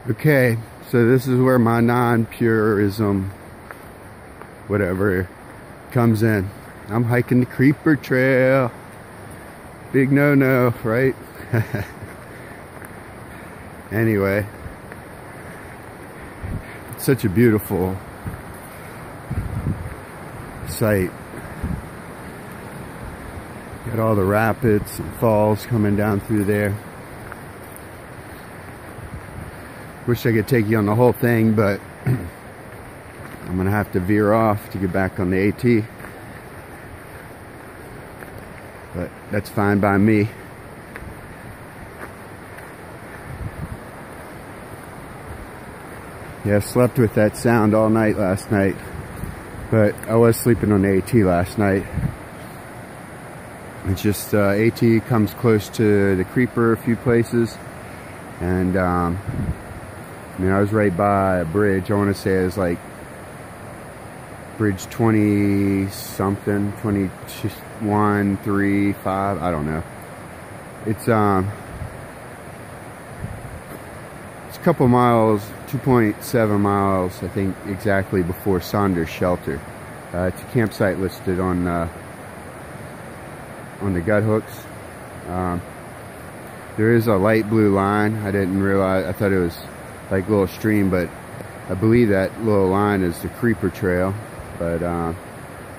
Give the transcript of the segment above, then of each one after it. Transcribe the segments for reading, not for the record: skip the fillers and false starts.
Okay, so this is where my non-purism, whatever, comes in. I'm hiking the Creeper Trail. Big no-no, right? Anyway, it's such a beautiful sight. Got all the rapids and falls coming down through there. Wish I could take you on the whole thing, but I'm gonna have to veer off to get back on the AT. But that's fine by me. Yeah, I slept with that sound all night last night, but I was sleeping on the AT last night. It's just AT comes close to the Creeper a few places, and I mean, I was right by a bridge. I want to say it was like bridge 20 something, 21, 3, 5, I don't know. It's a couple miles, 2.7 miles, I think, exactly before Saunders Shelter. It's a campsite listed on the gut hooks. There is a light blue line. I didn't realize, I thought it was like a little stream, but I believe that little line is the Creeper Trail, but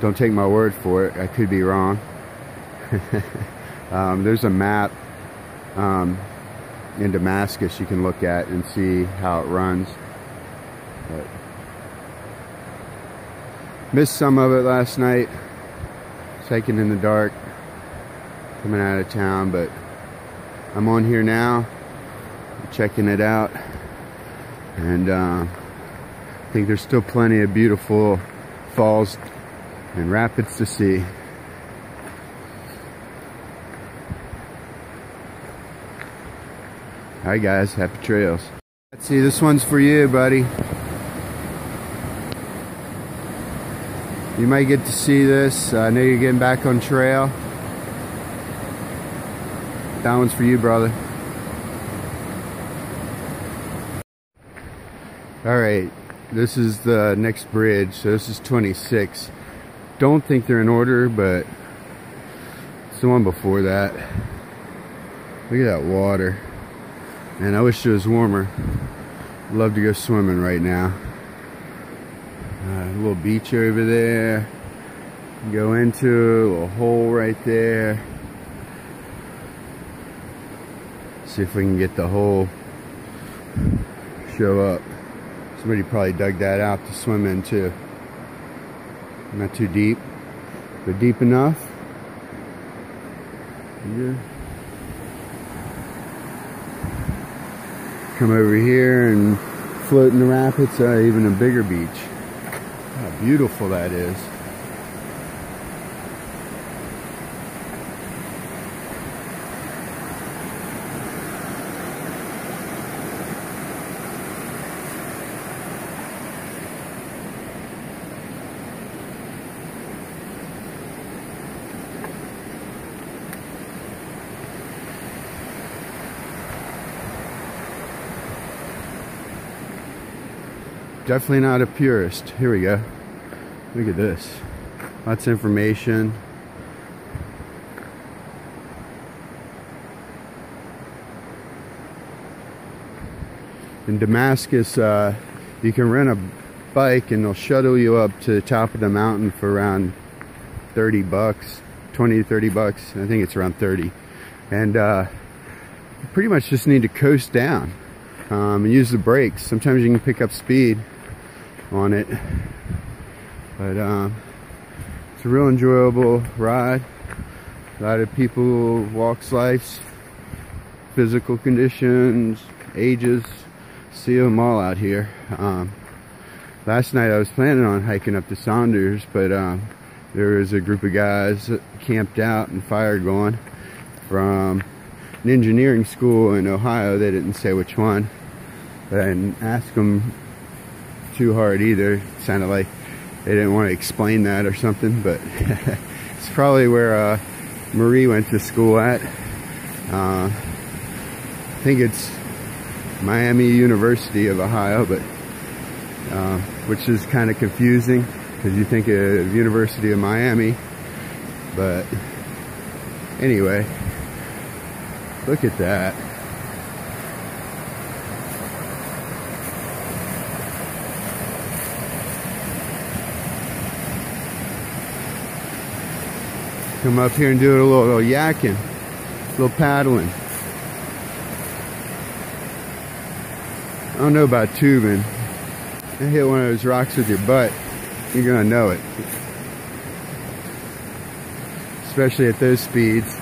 don't take my word for it, I could be wrong. There's a map in Damascus you can look at and see how it runs. But missed some of it last night. Was hiking in the dark, coming out of town, but I'm on here now, checking it out. And I think there's still plenty of beautiful falls and rapids to see. Alright guys, happy trails. Let's see, this one's for you, buddy. You might get to see this. I know you're getting back on trail. That one's for you, brother. Alright, this is the next bridge, so this is 26. Don't think they're in order, but it's the one before that. Look at that water. And I wish it was warmer. I'd love to go swimming right now. A little beach over there. Go into a little hole right there. See if we can get the hole show up. Somebody probably dug that out to swim in too. Not too deep, but deep enough. Yeah. Come over here and float in the rapids, even a bigger beach. How beautiful that is. Definitely not a purist. Here we go. Look at this. Lots of information. In Damascus, you can rent a bike and they'll shuttle you up to the top of the mountain for around 30 bucks, 20 to 30 bucks. I think it's around 30. And you pretty much just need to coast down and use the brakes. Sometimes you can pick up speed on it, but it's a real enjoyable ride. A lot of people, walks, lives, physical conditions, ages, see them all out here. Last night I was planning on hiking up to Saunders, but there was a group of guys that camped out and fire going from an engineering school in Ohio. They didn't say which one, but I didn't ask them too hard either. It sounded like they didn't want to explain that or something, but it's probably where Marie went to school at. I think it's Miami University of Ohio, but which is kind of confusing because you think of University of Miami, but anyway, look at that. Come up here and do a little yakking, a little paddling. I don't know about tubing. I hit one of those rocks with your butt, you're gonna know it. Especially at those speeds.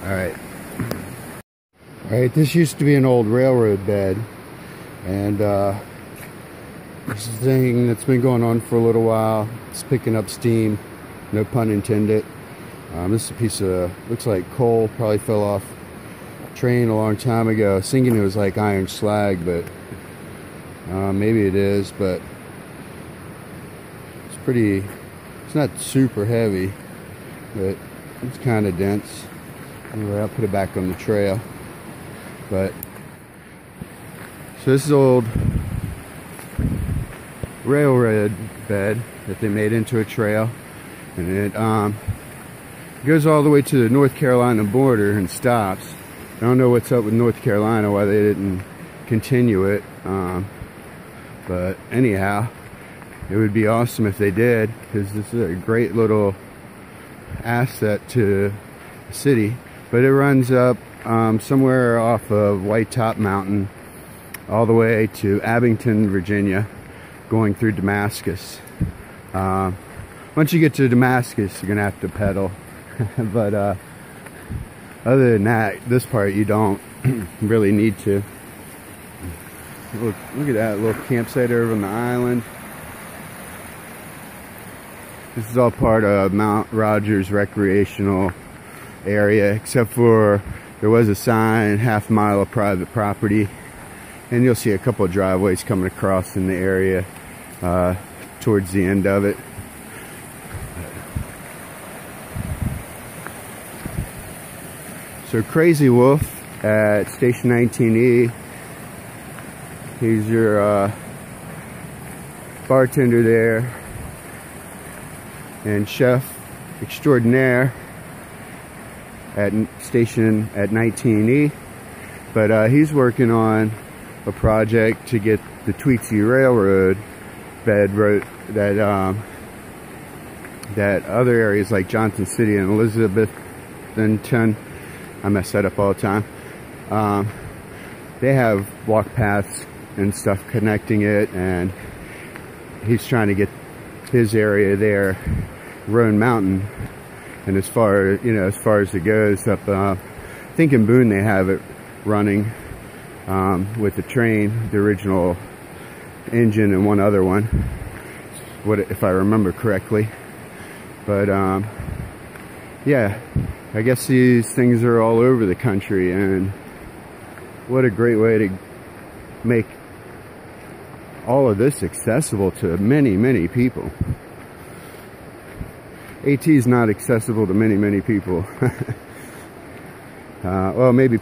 Alright. Alright, this used to be an old railroad bed. And this is a thing that's been going on for a little while. It's picking up steam, no pun intended. This is a piece of, looks like coal, probably fell off a train a long time ago. I was thinking it was like iron slag, but maybe it is, but it's pretty, it's not super heavy, but it's kind of dense. Anyway, I'll put it back on the trail. But, so this is old railroad bed that they made into a trail, and it goes all the way to the North Carolina border and stops. I don't know what's up with North Carolina, why they didn't continue it, but anyhow, it would be awesome if they did, because this is a great little asset to the city. But it runs up somewhere off of White Top Mountain all the way to Abington, Virginia, going through Damascus. Once you get to Damascus, you're gonna have to pedal. But other than that, this part you don't really need to. Look at that little campsite over on the island. This is all part of Mount Rogers recreational area, except for there was a sign, half mile of private property, and you'll see a couple of driveways coming across in the area towards the end of it. So Crazy Wolf at Station 19E, he's your bartender there and chef extraordinaire at station at 19E, but he's working on a project to get the Tweetsie Railroad bed that other areas like Johnson City and Elizabethton, I mess that up all the time, they have walk paths and stuff connecting it, and he's trying to get his area there, Roan Mountain, and as far as it goes up, I think in Boone they have it running with the train, the original engine, and one other one, if I remember correctly. But yeah, I guess these things are all over the country, and what a great way to make all of this accessible to many, many people. AT is not accessible to many, many people. Well, maybe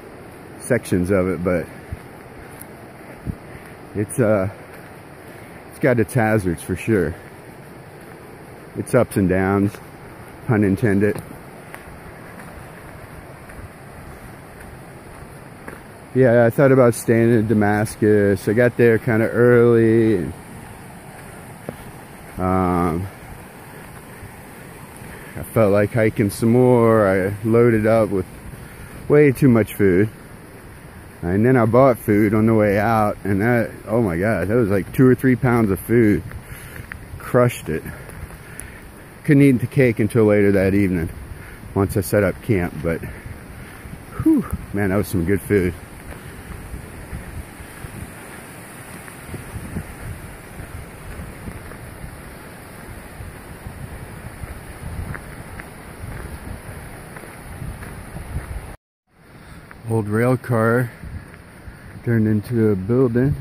sections of it, but it's got its hazards for sure. It's ups and downs, pun intended. Yeah, I thought about staying in Damascus. I got there kind of early, and I felt like hiking some more. I loaded up with way too much food, and then I bought food on the way out, and that, oh my god, that was like 2 or 3 pounds of food. Crushed it. Couldn't eat the cake until later that evening, once I set up camp. But whew, man, that was some good food. Old rail car turned into a building.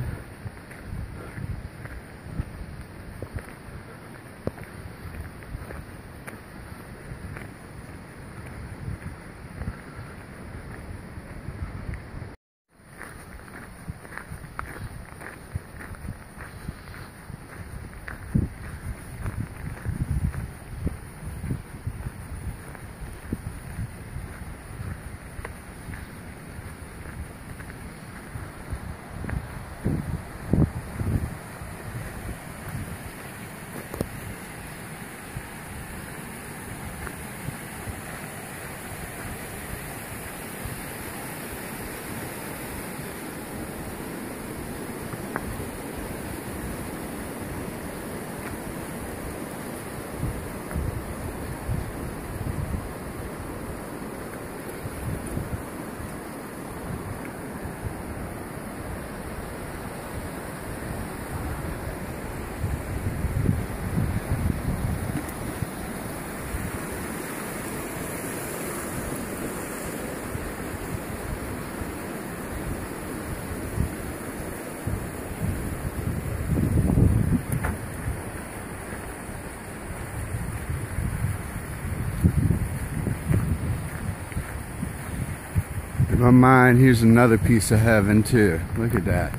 my mind, here's another piece of heaven too. Look at that.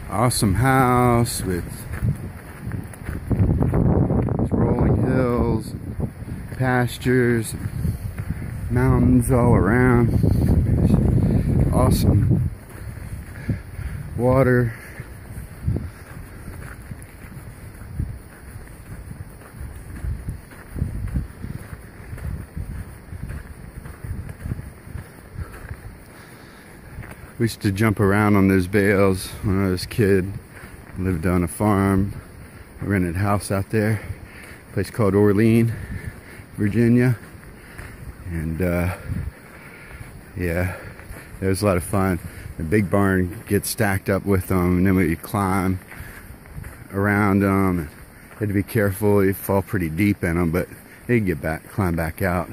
Awesome house with rolling hills, pastures, mountains all around. Awesome water. We used to jump around on those bales when I was a kid. I lived on a farm. I rented a house out there, a place called Orlean, Virginia. And yeah, it was a lot of fun. The big barn gets stacked up with them, and then we climb around them. You had to be careful, you fall pretty deep in them, but you could get back, climb back out.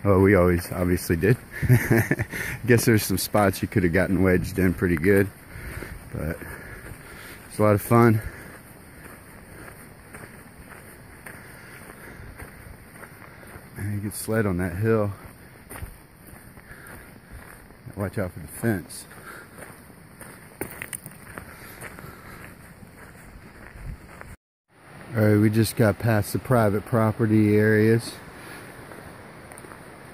Oh, we always obviously did. I guess there's some spots you could have gotten wedged in pretty good, but it's a lot of fun. Man, you could sled on that hill. Watch out for the fence. Alright, we just got past the private property areas.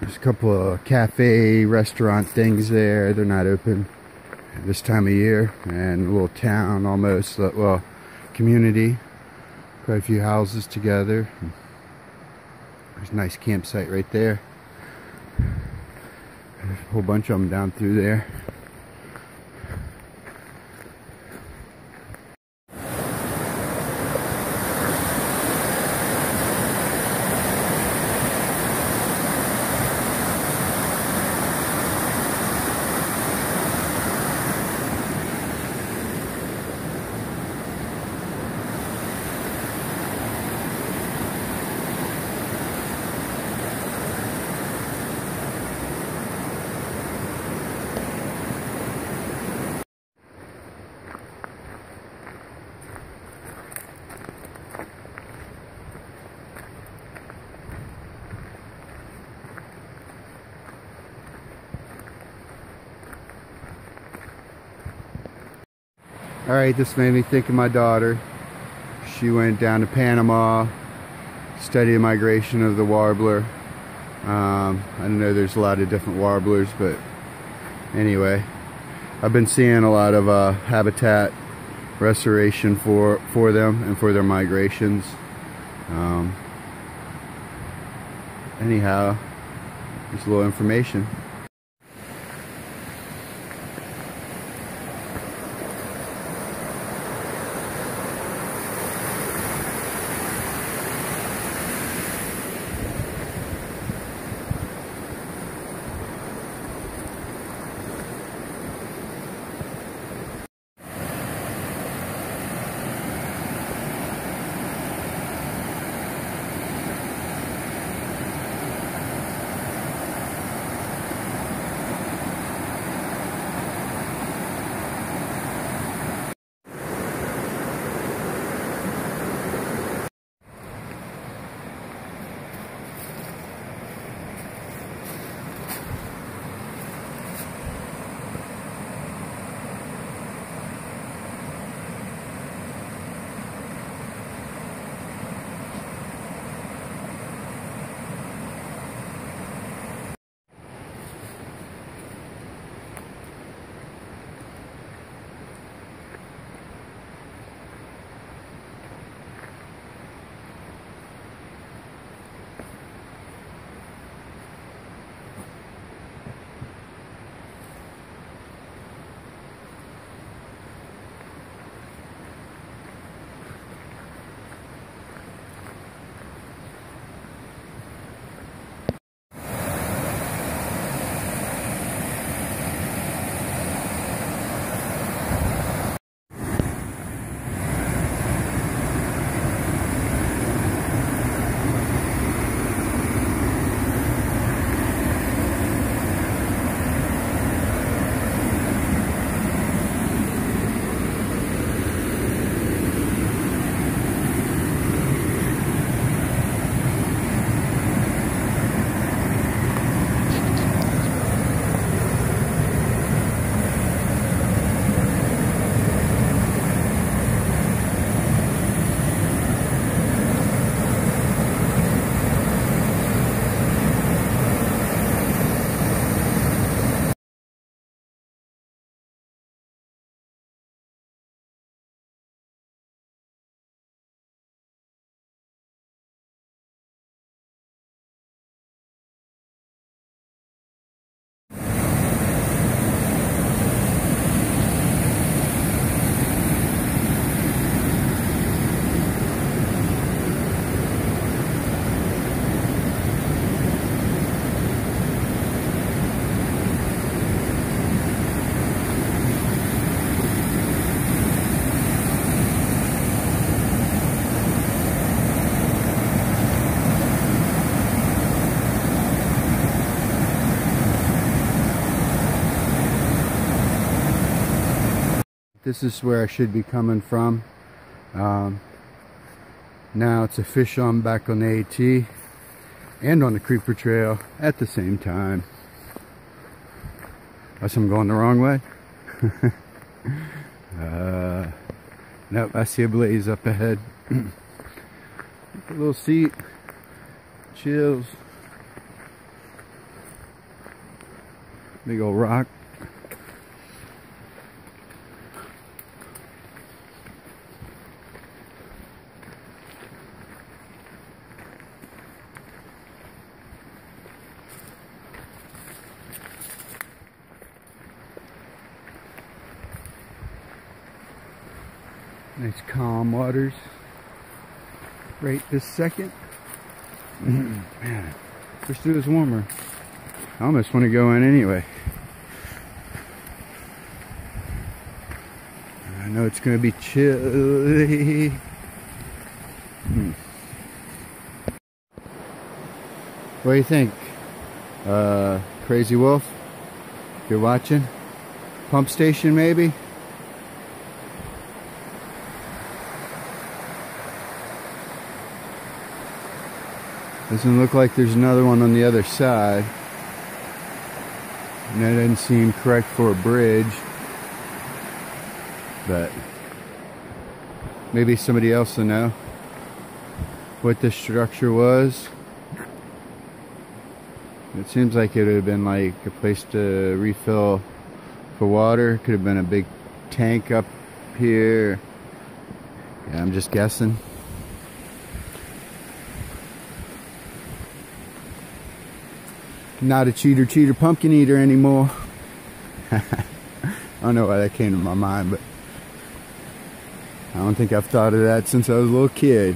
There's a couple of cafe, restaurant things there. They're not open this time of year. And a little town almost, well, community. Quite a few houses together. There's a nice campsite right there. There's a whole bunch of them down through there. Alright, this made me think of my daughter. She went down to Panama, studied the migration of the warbler. I know there's a lot of different warblers, but anyway, I've been seeing a lot of habitat restoration for them and for their migrations. Anyhow, just a little information. This is where I should be coming from. Now it's official, I'm back on the AT and on the Creeper Trail at the same time. Unless I'm going the wrong way. Nope, I see a blaze up ahead. A little seat, chills. Big old rock. Nice calm waters right this second. Man, wish it was warmer. I almost want to go in anyway. I know it's going to be chilly. What do you think? Crazy Wolf? If you're watching? Pump station maybe? Doesn't look like there's another one on the other side. And that doesn't seem correct for a bridge. But maybe somebody else will know what this structure was. It seems like it would have been like a place to refill for water. Could have been a big tank up here. Yeah, I'm just guessing. Not a cheater pumpkin eater anymore. I don't know why that came to my mind, but I don't think I've thought of that since I was a little kid.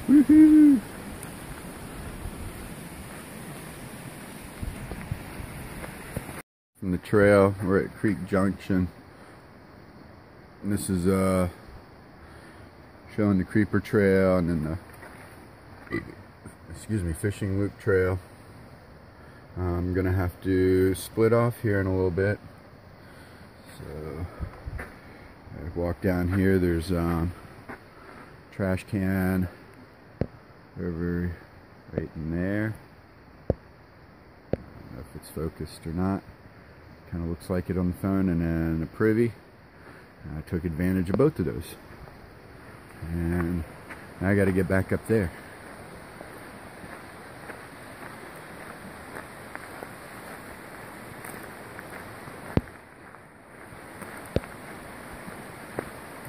Woohoo! From the trail, we're at Creek Junction. And this is showing the Creeper Trail and then the fishing loop trail. I'm gonna have to split off here in a little bit, so I walk down here. There's trash can over right in there. I don't know if it's focused or not. Kind of looks like it on the phone, and then a privy. I took advantage of both of those, and now I got to get back up there.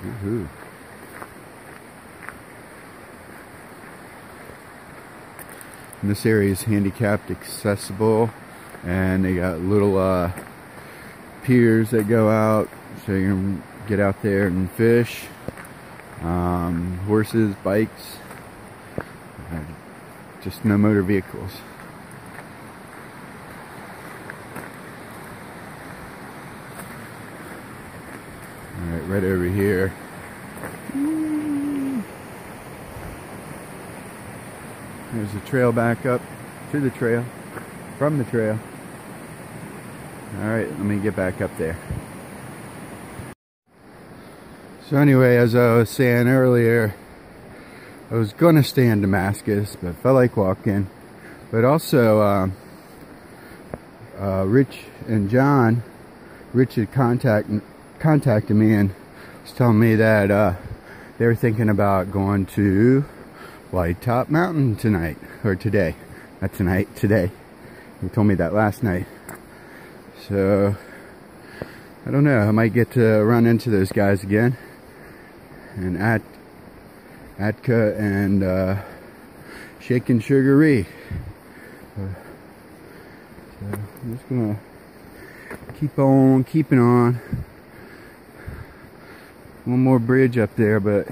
Woohoo. And this area is handicapped accessible, and they got little piers that go out so you can get out there and fish. Horses, bikes, just no motor vehicles. Alright, right over here. There's the trail back up to the trail, from the trail. Alright, let me get back up there. So anyway, as I was saying earlier, I was going to stay in Damascus, but felt like walking. But also, Rich and John, Rich had contacted me and was telling me that they were thinking about going to White Top Mountain tonight, or today. Not tonight, today. He told me that last night. So, I don't know, I might get to run into those guys again. And Atka and Shakin' Sugar-Ree. So I'm just gonna keep on keeping on. One more bridge up there, but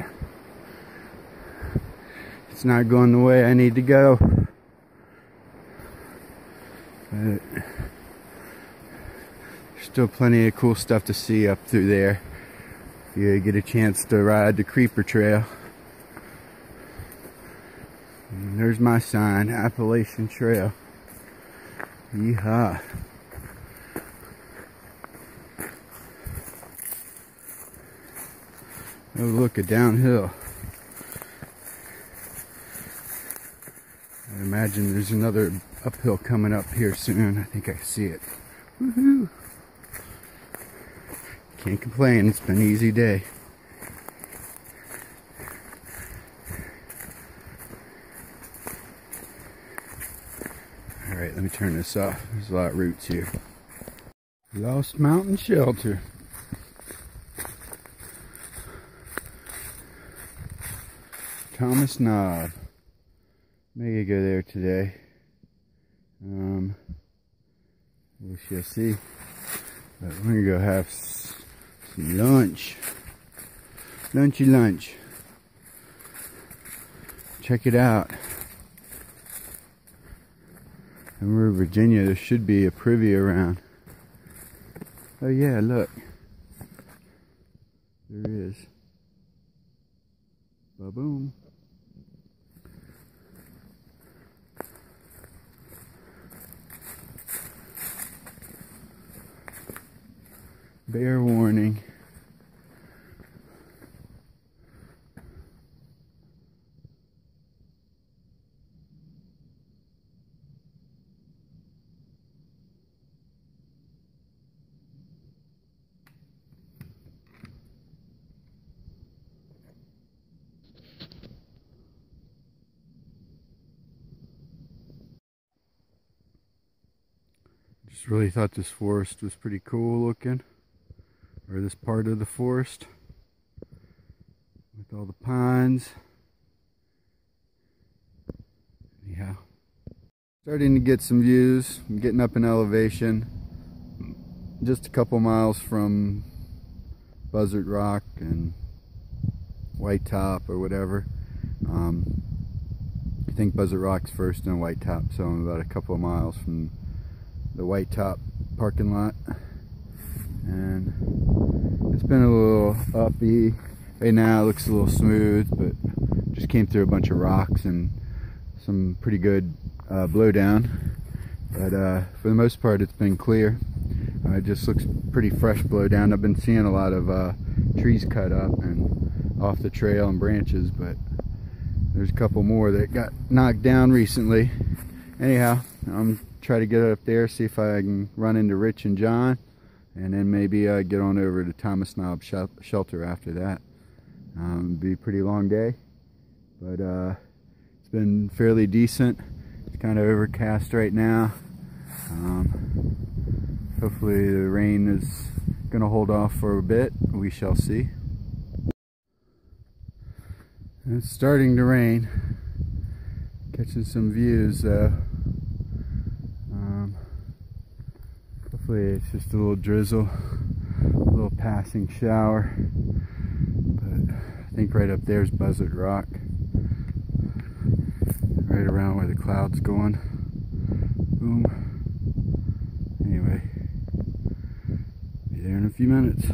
it's not going the way I need to go. But there's still plenty of cool stuff to see up through there. If you get a chance to ride the Creeper Trail. And there's my sign, Appalachian Trail. Yeehaw. Oh, look, a downhill. I imagine there's another uphill coming up here soon. I think I see it. Woohoo! Can't complain, it's been an easy day. Alright, let me turn this off. There's a lot of roots here. Lost Mountain Shelter. Thomas Knob. Maybe go there today. We shall see. But we're gonna go have some lunch. Lunchy lunch. Check it out. And we're in Virginia. There should be a privy around. Oh yeah, look. There is. Ba-boom. Bear warning. Just really thought this forest was pretty cool looking. Or this part of the forest with all the pines. Anyhow, starting to get some views. I'm getting up in elevation, just a couple miles from Buzzard Rock and White Top or whatever. I think Buzzard Rock's first and White Top, so I'm about a couple of miles from the White Top parking lot. And it's been a little uppy. Right now it looks a little smooth, but just came through a bunch of rocks and some pretty good blowdown. But for the most part it's been clear. It just looks pretty fresh blowdown. I've been seeing a lot of trees cut up and off the trail and branches, but there's a couple more that got knocked down recently. Anyhow, I'm trying to get up there, see if I can run into Rich and John. And then maybe get on over to Thomas Knob Shelter after that. It'll be a pretty long day, but it's been fairly decent. It's kind of overcast right now. Hopefully the rain is going to hold off for a bit. We shall see. And it's starting to rain. Catching some views though. Hopefully it's just a little drizzle, a little passing shower. But I think right up there is Buzzard Rock, right around where the cloud's going. Boom. Anyway, be there in a few minutes.